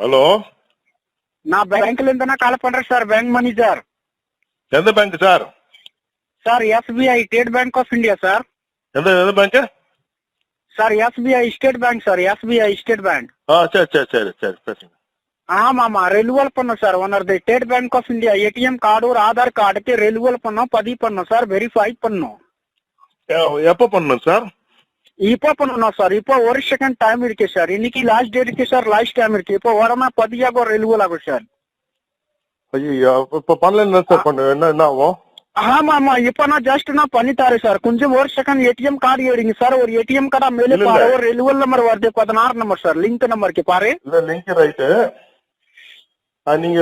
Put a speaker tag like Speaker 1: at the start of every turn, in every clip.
Speaker 1: Hello,
Speaker 2: நான் பேங்க்ல இருந்து நான் கால் பண்றேன் சார். Bank manager.
Speaker 1: எந்த bank sir?
Speaker 2: Sir SBI State bank of India sir.
Speaker 1: எந்த bank
Speaker 2: sir SBI State Bank sir. SBI State Bank.
Speaker 1: சரி சரி சரி சரி பேசுங்க.
Speaker 2: ஆமா ரெனுவல் பண்ணோம் சார். ஒன்னோட state bank of India ATM card ஒரு ஆதார் கார்டுக்கு ரெனுவல் பண்ணோம், பதிவு பண்ணோம் சார், வெரிஃபை பண்ணோம்.
Speaker 1: எப்போ பண்ணணும் சார்?
Speaker 2: இப்போ பண்ணணும் சார். இப்போ ஒரு செகண்ட் டைம் இருக்கு சார். இன்னைக்கு லாஸ்ட் டேட் இருக்கு சார். லாஸ்ட் டைம் இருக்கு. இப்போ உடனே பதியாக ரெனுவல் ஆகும் சார்.
Speaker 1: ஐயோ, இப்போ பண்ணல சார். என்ன ஆகும்?
Speaker 2: ஆமா இப்ப நான் ஜஸ்ட் நான் பண்ணித்தாரு சார். கொஞ்சம் ஒரு செகண்ட் ஏடிஎம் கார்டு எடுங்க சார். ஒரு ஏடிஎம் கார்டா மேலே பாரு, ஒரு ரெனுவல் நம்பர் வருது 16 நம்பர் சார். லிங்க் நம்பருக்கு பாரு.
Speaker 1: இல்ல லிங்க் ரைட்டு. நீங்க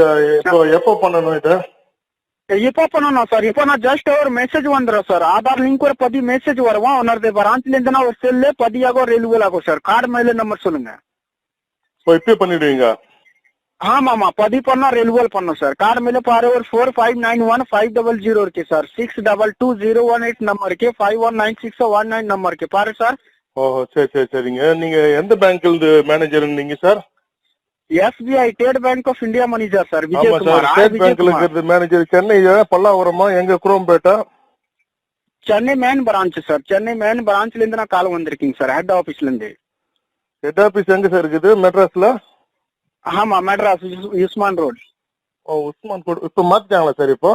Speaker 1: எப்போ பண்ணணும் இது?
Speaker 2: இப்போ பண்ணணும் சார். இப்போ நான் ஜஸ்ட் ஒரு மெசேஜ் வந்துடும் சார். ஆதார் லிங்க் ஒரு 10 மெசேஜ் வரும். உன்னோட பிரான்ச்ல இருந்து ஒரு செல்லு பதியாக ரெனுவல் ஆகும் சார். கார்டு மேல நம்பர் சொல்லுங்க.
Speaker 1: இப்போ பண்ணிடுவீங்க?
Speaker 2: ஆமா பதிவு பண்ணா ரெனுவல் பண்ணும் சார். கார்டு மேல பாரு, ஒரு 4591-500 இருக்கு சார். 622018 நம்பர் இருக்கு. 519619 நம்பர் இருக்கு பாரு சார்.
Speaker 1: ஓஹோ, சரி சரிங்க. நீங்க எந்த பேங்க்ல மேனேஜர் நீங்க sir?
Speaker 2: SBI State bank of India manager sir.
Speaker 1: ஆமா சார், ஸ்டேட் பேங்க்ல இருக்கிறது மேனேஜர். சென்னை பல்லாவரமா? எங்க? குரோம்பேட்டா?
Speaker 2: Chennai main branch sir. Chennai main பிரான்ச்ல இருந்து நான் கால் வந்திருக்கீங்க சார். ஹெட் ஆபீஸ்ல இருந்து.
Speaker 1: ஹெட் ஆபீஸ் எங்க சார் இருக்குது? மெட்ராஸ்ல?
Speaker 2: ஆமா மெட்ராஸ் உஸ்மான் ரோட்.
Speaker 1: ஓ, உஸ்மான் ரோட். இப்ப மாத்திட்டாங்களா சார்? இப்போ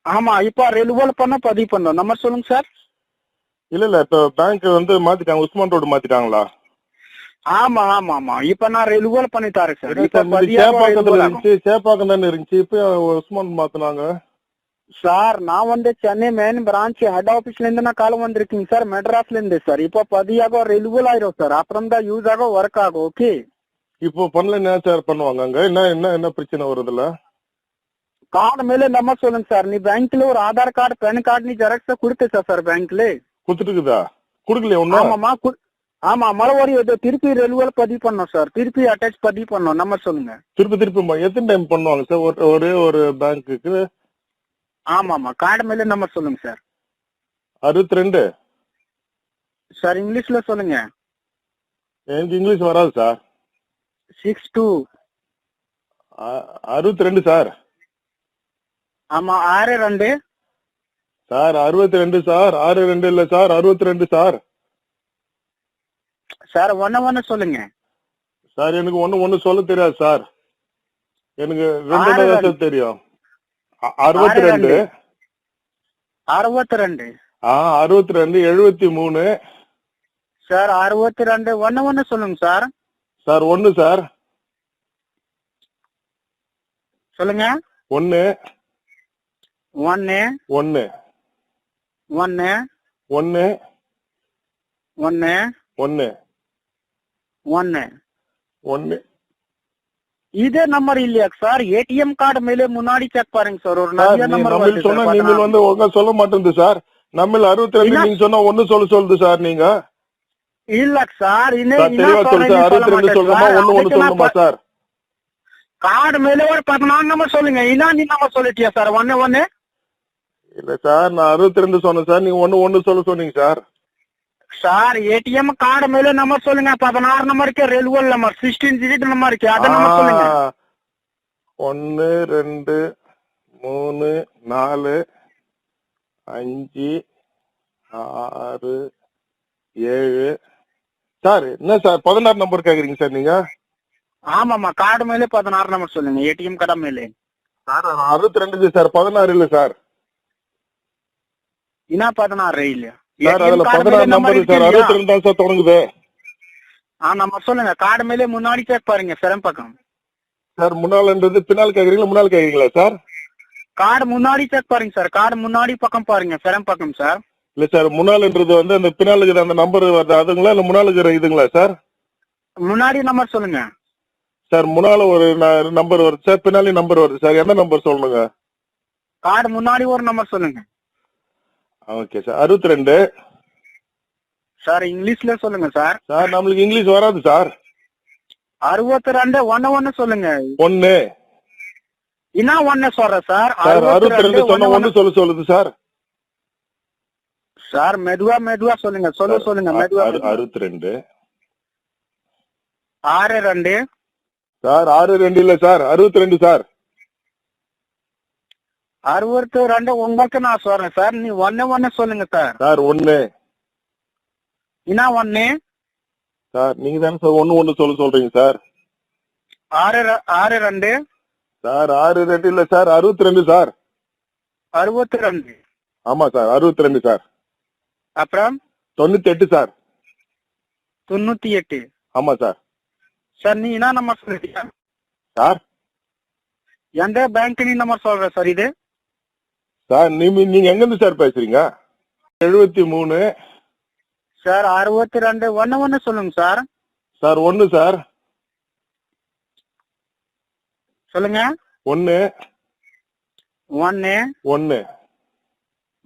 Speaker 2: ஆமா இப்ப ரெனுவல் பண்ண பதிவு பண்ணோம். நம்பர் சொல்லுங்க சார்.
Speaker 1: இல்ல இப்ப பேங்க் மாத்திட்டாங்க. உஸ்மான் ரோடு மாத்திட்டாங்களா?
Speaker 2: ஆமா இப்ப நான் ரெனுவல் பண்ணி தரேன் சார்.
Speaker 1: சேப்பாக்கம் தானே இருந்துச்சு, இப்ப உஸ்மான் மாத்தினாங்க
Speaker 2: சார். நான் சென்னை மெயின் பிரான்ச் ஹெட் ஆபீஸ்ல இருந்து நான் கால் வந்திருக்கீங்க சார். மெட்ராஸ்ல இருந்து சார். இப்போ பதியாக ரெனுவல் ஆயிரும் சார். அப்புறம் தான் யூஸ் ஆகும், ஒர்க் ஆகும். ஓகே,
Speaker 1: இப்போ பண்ணல என்ன சார் பண்ணுவாங்க? அங்க என்ன பிரச்சனை வருதுல்ல?
Speaker 2: கார்டு மேல நம்பர் சொல்லுங்க சார். நீ பேங்க்ல ஒரு ஆதார் கார்டு பேன் கார்டு நீ ஜெராக்ஸ் கொடுத்த சார் பேங்க்ல?
Speaker 1: குடுத்துட்டுக்குதா? குடுக்கலையா ஒண்ணு?
Speaker 2: ஆமா மறுபடியும் திருப்பி ரெனுவல் பதிவு பண்ணோம் சார். திருப்பி அட்டாச் பதிவு பண்ணோம். நம்பர் சொல்லுங்க.
Speaker 1: திருப்பி எத்தனை டைம் பண்ணுவாங்க சார் ஒரே ஒரு பேங்க்குக்கு?
Speaker 2: ஆமா கார்டு மேல நம்பர் சொல்லுங்க சார்.
Speaker 1: 62
Speaker 2: சார். இங்கிலீஷ்ல சொல்லுங்க.
Speaker 1: எனக்கு இங்கிலீஷ் வராது சார்.
Speaker 2: 62
Speaker 1: 62 சார்.
Speaker 2: ஆமா 62
Speaker 1: சார். 62 சார். 62 இல்ல சார், 62 சார்.
Speaker 2: சார் ஒன்னு சொல்லுங்க
Speaker 1: சார். எனக்கு ஒண்ணு சொல்ல தெரியாது சார். எனக்கு 2 தான் தெரியும். 62
Speaker 2: 62
Speaker 1: 62 73
Speaker 2: சார். 62 ஒன்னு சொல்லுங்க சார்.
Speaker 1: Sir 1 sir.
Speaker 2: சொல்லுங்க.
Speaker 1: 1
Speaker 2: 1
Speaker 1: 1
Speaker 2: 1
Speaker 1: 1
Speaker 2: 1
Speaker 1: 1
Speaker 2: 1
Speaker 1: 1
Speaker 2: இதே நம்பர் இல்லையா சார்? ஏடிஎம் கார்டு மேலே முன்னாடி செக் பாருங்க சார். ஒரு நல்ல நம்பர்
Speaker 1: வருது. சொன்னா நீங்க ஒழுங்கா சொல்ல மாட்டேங்குது சார். நம்ம 62 நீங்க சொன்னா 1 சொல்லுது சார். நீங்க
Speaker 2: இல்ல சார்.
Speaker 1: தெளிவா சொல்லு சார். 62 சொல்லுமா 1 சொல்லுமா சார்?
Speaker 2: கார்டு மேல ஒரு 14 நம்பர் சொல்லுங்க. நீ நம்பர் சொல்லிட்டியா சார்? 1
Speaker 1: இல்ல சார், நான் 62 சொன்னேன் சார். நீங்க 1 சொல்ல சொன்னீங்க சார்.
Speaker 2: சார் ஏடிஎம் கார்டு மேல நம்பர் சொல்லுங்க. 16 நம்பருக்கு ரெனுவல் நம்பர் 16 டிஜிட் நம்பர் இருக்கு. அத நம்பர் சொல்லுங்க.
Speaker 1: 1 2 3 4 5 6 7 சார். என்ன சார் 16 நம்பர் கேக்குறீங்க சார் நீங்க?
Speaker 2: ஆமாமா கார்டு மேல 16 நம்பர் சொல்லுங்க. ஏடிஎம் கார்டு மேல
Speaker 1: சார் 62 சார். 16 இல்ல சார்.
Speaker 2: என்ன 16 இல்ல
Speaker 1: சார்? அதுல 16 நம்பர் சார். 62 தான் சார் தொடங்குது.
Speaker 2: நம்பர் சொல்லுங்க. கார்டு மேல முன்னாடி செக் பாருங்க. சிரம் பக்கம்
Speaker 1: சார். முன்னால்ன்றது பின்னால் கேக்குறீங்களா முன்னால் கேக்குறீங்களா சார்?
Speaker 2: கார்டு முன்னாடி செக் பாருங்க சார். கார்டு முன்னாடி பக்கம் பாருங்க. சிரம் பக்கம் சார்.
Speaker 1: இல்ல சார், முன்னால்ன்றது அந்த பின்னால் இருக்கிற அந்த நம்பர் வருது அதுங்களா இல்ல முன்னால் இருக்கிற இதுங்களா சார்?
Speaker 2: முன்னாடி நம்பர் சொல்லுங்க
Speaker 1: சார். முன்னால ஒரு நம்பர் வருது சார், பின்னாலே நம்பர் வருது சார். எந்த நம்பர் சொல்லுங்க?
Speaker 2: கார்டு முன்னாடி ஒரு நம்பர் சொல்லுங்க.
Speaker 1: Okay sir. 62
Speaker 2: சார். இங்கிலீஷ்ல சொல்லுங்க சார்.
Speaker 1: சார் நம்மளுக்கு இங்கிலீஷ் வராது சார்.
Speaker 2: 62 1 சொல்லுங்க.
Speaker 1: 1
Speaker 2: என்ன 1 சொல்றேன் சார்?
Speaker 1: 62 சொன்ன 1 சொல்லுது சார்.
Speaker 2: சார் மெதுவா சொல்லுங்க. சொல்லுங்க மெதுவா.
Speaker 1: 62
Speaker 2: 62
Speaker 1: சார் 62 இல்ல சார் 62 சார்.
Speaker 2: 62 உங்களுக்கு நான் சொல்றேன் சார். நீ ஒன்னு சொல்லுங்க சார்.
Speaker 1: சார் 1
Speaker 2: என்ன 1?
Speaker 1: சார் நீங்க தானே சார் 1 சொல்றீங்க சார்.
Speaker 2: 62
Speaker 1: சார் 62 இல்ல சார் 62 சார்.
Speaker 2: 62.
Speaker 1: ஆமா சார் 62 சார்.
Speaker 2: அப்புறம்
Speaker 1: 98 சார்.
Speaker 2: 98.
Speaker 1: ஆமா சார்.
Speaker 2: சார் நீ என்ன நம்பர் சொல்றீங்க
Speaker 1: சார்?
Speaker 2: எந்த பேங்க் நீ நம்பர் சொல்ற சார் இது?
Speaker 1: சார் நீங்க எங்க இருந்து சார் பேசுறீங்க? 73
Speaker 2: சார் 62 ஒன்னு சொல்லுங்க சார்.
Speaker 1: Sir 1 sir.
Speaker 2: சொல்லுங்க.
Speaker 1: 1
Speaker 2: 1
Speaker 1: 1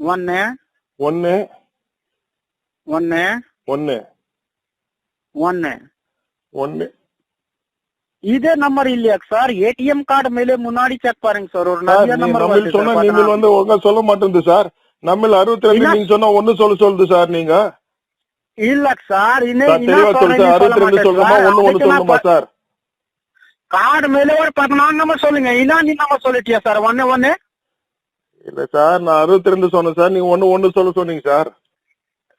Speaker 2: 1
Speaker 1: 1
Speaker 2: 1
Speaker 1: 1
Speaker 2: 1.
Speaker 1: 1
Speaker 2: இதே நம்பர் இல்லையா சார்? ஏடிஎம் கார்டு மேலே முன்னாடி செக் பாருங்க சார். ஒரு
Speaker 1: சார்
Speaker 2: நிறைய நம்பர்
Speaker 1: நம்ம சொன்னா நீங்க வந்து ஒழுங்கா சொல்ல மாட்டேங்குது சார். நம்ம 62 நீங்க சொன்னா 1 சொல்லுது சார். நீங்க
Speaker 2: இல்ல சார்
Speaker 1: தெளிவா சொல்லு சார். 62 சொல்லுமா 1 சொல்லுமா சார்?
Speaker 2: கார்டு மேலே ஒரு 14 நம்பர் சொல்லுங்க. என்ன நீ நம்பர் சொல்லிட்டியா சார்? 1
Speaker 1: இல்ல சார் நான் 62 சொன்னேன் சார். நீங்க 1 சொல்ல சொன்னீங்க சார்.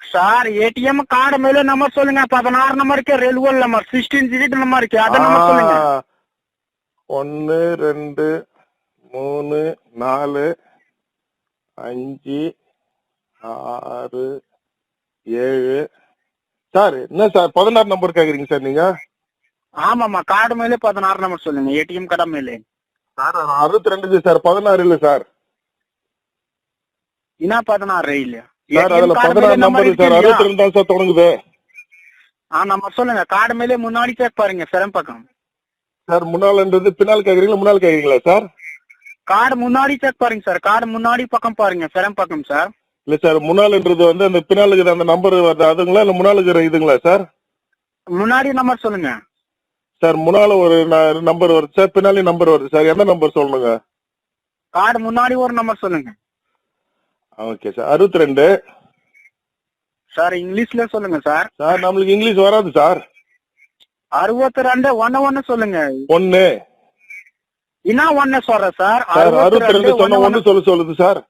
Speaker 2: சார் ஏடிஎம் கார்டு மேலே நம்பர் சொல்லுங்க. 16 நம்பருக்கு ரெல்வல் நம்பர் 16 டிஜிட் நம்பர் இருக்கு. அத நம்பர் சொல்லுங்க.
Speaker 1: 1 2 3 4 5 6 7 சார். என்ன சார் 16 நம்பர் கேக்குறீங்க சார் நீங்க?
Speaker 2: ஆமாமா கார்டு மேலே 16 நம்பர் சொல்லுங்க. ஏடிஎம் கார்டு மேலே
Speaker 1: சார் 62 சார் 16 இல்ல சார்.
Speaker 2: என்ன 16 இல்ல
Speaker 1: சார் அதுல 16 நம்பர் சார். 62 தான் சார் தொடங்குது.
Speaker 2: நம்பர் சொல்லுங்க. கார்டு மேலே முன்னாடி செக் பாருங்க. சிரம் பக்கம்
Speaker 1: சார். முன்னாலன்றது பின்னால் கேக்குறீங்களா முன்னாள் கேக்குறீங்களா சார்?
Speaker 2: கார்டு முன்னாடி செக் பாருங்க சார். கார்டு முன்னாடி பக்கம் பாருங்க. சிரம் பக்கம் சார்.
Speaker 1: இல்ல சார் முன்னாள்ன்றது வந்து அந்த பின்னாலுக்கு அந்த நம்பர் வருது அதுங்களா இல்ல முன்னாளுக்கு இதுங்களா சார்?
Speaker 2: முன்னாடி நம்பர் சொல்லுங்க
Speaker 1: சார். முன்னால ஒரு நம்பர் வருது சார். பின்னாலே நம்பர் வருது சார். எந்த நம்பர் சொல்லணுங்க?
Speaker 2: கார்டு முன்னாடி ஒரு நம்பர் சொல்லுங்க.
Speaker 1: Okay sir. 62
Speaker 2: சார். இங்கிலீஷ்ல சொல்லுங்க சார்.
Speaker 1: சார் நம்மளுக்கு இங்கிலீஷ் வராது சார்.
Speaker 2: 62 1 சொல்லுங்க.
Speaker 1: 1
Speaker 2: என்ன 1 சொல்ற சார்?
Speaker 1: சார் 62 சொன்ன 1 சொல்லுது சார்.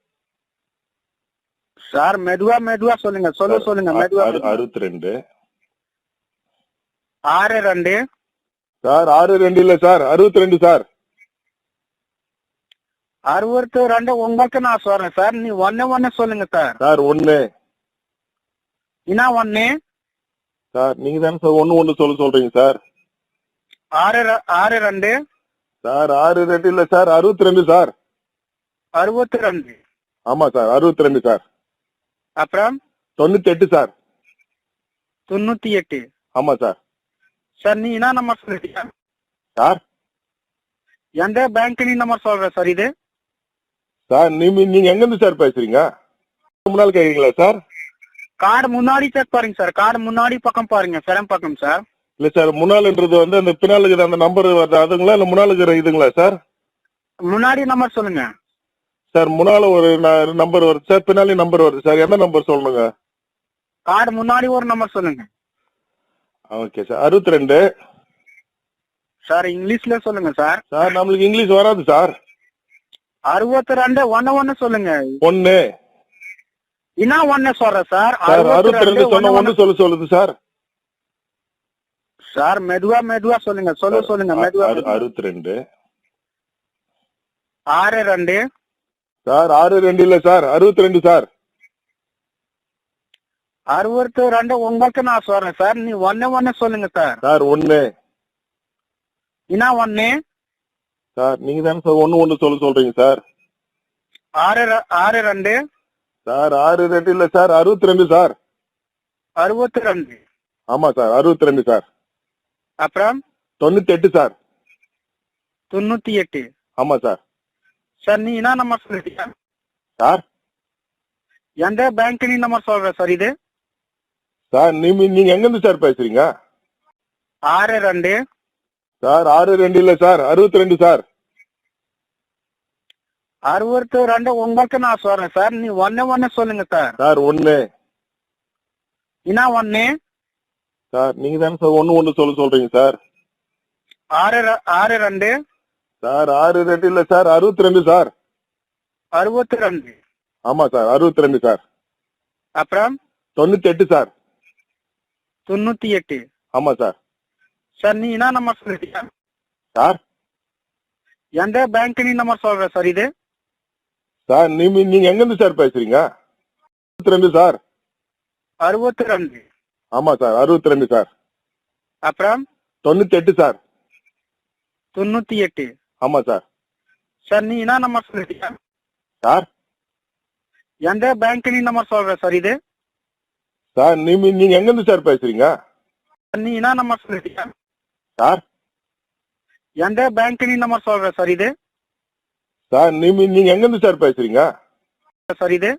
Speaker 2: சார் மெதுவா சொல்லுங்க. சொல்லுங்க மெதுவா.
Speaker 1: 62
Speaker 2: 62
Speaker 1: சார். 62 இல்ல சார் 62 சார்.
Speaker 2: 62 உங்களுக்கு நான் சொல்றேன் சார். நீ 1 சொல்லுங்க சார்.
Speaker 1: சார் 1
Speaker 2: என்ன 1?
Speaker 1: சார் நீங்க தானே சார் 1 சொல்றீங்க சார்.
Speaker 2: 62
Speaker 1: சார் 62 இல்ல சார் 62 சார்.
Speaker 2: 62.
Speaker 1: ஆமா சார் 62 சார்.
Speaker 2: அப்புறம்
Speaker 1: 98 சார்.
Speaker 2: 98.
Speaker 1: ஆமா சார்.
Speaker 2: சார் நீ என்ன நம்பர் சொல்லிட்டீங்க
Speaker 1: சார்?
Speaker 2: எந்த பேங்க் நீ நம்பர் சொல்ற சார் இது?
Speaker 1: சார் நீங்க எங்க இருந்து சார் பேசுறீங்க? முன்னாள் கேக்குறீங்களா சார்?
Speaker 2: கார்டு முன்னாடி செக் பாருங்க சார். கார்டு முன்னாடி பக்கம் பாருங்க. சிரம் பக்கம் சார்.
Speaker 1: இல்ல சார் முன்னாள்ன்றது வந்து அந்த பின்னாலுக்கு அந்த நம்பர் வருது அதுங்களா இல்ல முன்னாளுக்கு இதுங்களா சார்?
Speaker 2: முன்னாடி நம்பர் சொல்லுங்க
Speaker 1: சார். முன்னால ஒரு நம்பர் வருது சார். பின்னாலே நம்பர் வருது சார். எந்த நம்பர் சொல்லணுங்க?
Speaker 2: கார்டு முன்னாடி ஒரு நம்பர் சொல்லுங்க.
Speaker 1: Okay sir. 62
Speaker 2: சார். இங்கிலீஷ்ல சொல்லுங்க சார்.
Speaker 1: சார் நம்மளுக்கு இங்கிலீஷ் வராது சார்.
Speaker 2: 62 1 சொல்லுங்க.
Speaker 1: 1
Speaker 2: என்ன 1 சொல்ற சார்?
Speaker 1: சார் 62 சொன்ன 1 சொல்லுது சார்.
Speaker 2: சார் மெதுவா சொல்லுங்க. சொல்லுங்க மெதுவா.
Speaker 1: 62
Speaker 2: 62
Speaker 1: சார். 62 இல்ல சார் 62 சார்.
Speaker 2: 62 உங்களுக்கு நான் சொல்றேன் சார். நீ 1 சொல்லுங்க சார்.
Speaker 1: சார் 1
Speaker 2: என்ன 1?
Speaker 1: சார் நீங்க தானே சார் 1 சொல்றீங்க சார்.
Speaker 2: 62
Speaker 1: சார் 62 இல்ல சார் 62 சார்.
Speaker 2: 62.
Speaker 1: ஆமா சார் 62 சார்.
Speaker 2: அப்புறம்
Speaker 1: 98 சார்.
Speaker 2: 98.
Speaker 1: ஆமா சார்.
Speaker 2: சார் நீ என்ன நம்பர் சொல்லிட்டீங்க
Speaker 1: சார்?
Speaker 2: எந்த பேங்க் நீ நம்பர் சொல்ற சார் இது?
Speaker 1: சார் நீங்க எங்க இருந்து சார் பேசுறீங்க?
Speaker 2: 62
Speaker 1: சார் 62 இல்ல சார் 62 சார்.
Speaker 2: 62 உங்களுக்கு நான் சொல்றேன் சார். நீ 1 சொல்லுங்க சார்.
Speaker 1: சார் 1
Speaker 2: என்ன 1?
Speaker 1: சார் நீங்க தானே சார் 1 சொல்றீங்க சார்.
Speaker 2: 62
Speaker 1: சார் 62 இல்ல சார் 62 சார்.
Speaker 2: 62.
Speaker 1: ஆமா சார் 62 சார்.
Speaker 2: அப்புறம்
Speaker 1: 98 சார்.
Speaker 2: 98.
Speaker 1: ஆமா சார்.
Speaker 2: சார் நீ என்ன நம்பர் சொல்லிட்டியா
Speaker 1: சார்?
Speaker 2: எந்த பேங்க் நீ நம்பர் சொல்ற சார் இது?
Speaker 1: சார் நீங்க எங்க இருந்து சார் பேசுறீங்க? 62 சார்.
Speaker 2: 62.
Speaker 1: ஆமா சார் 62 சார்.
Speaker 2: அப்புறம்
Speaker 1: 98 சார்.
Speaker 2: 98.
Speaker 1: ஆமா சார்.
Speaker 2: சார் நீ என்ன நம்பர் சொல்லிட்டியா
Speaker 1: சார்?
Speaker 2: எந்த பேங்க் நீ நம்பர் சொல்ற சார் இது?
Speaker 1: சார் நீங்க எங்க இருந்து சார் பேசுறீங்க?
Speaker 2: நீ என்ன நம்பர் சொல்லிட்டியா
Speaker 1: சார்?
Speaker 2: எந்த பேங்க் நீ நம்பர் சொல்ற சார் இது?
Speaker 1: சார் நீங்க எங்க இருந்து சார் பேசுறீங்க?
Speaker 2: சார் இது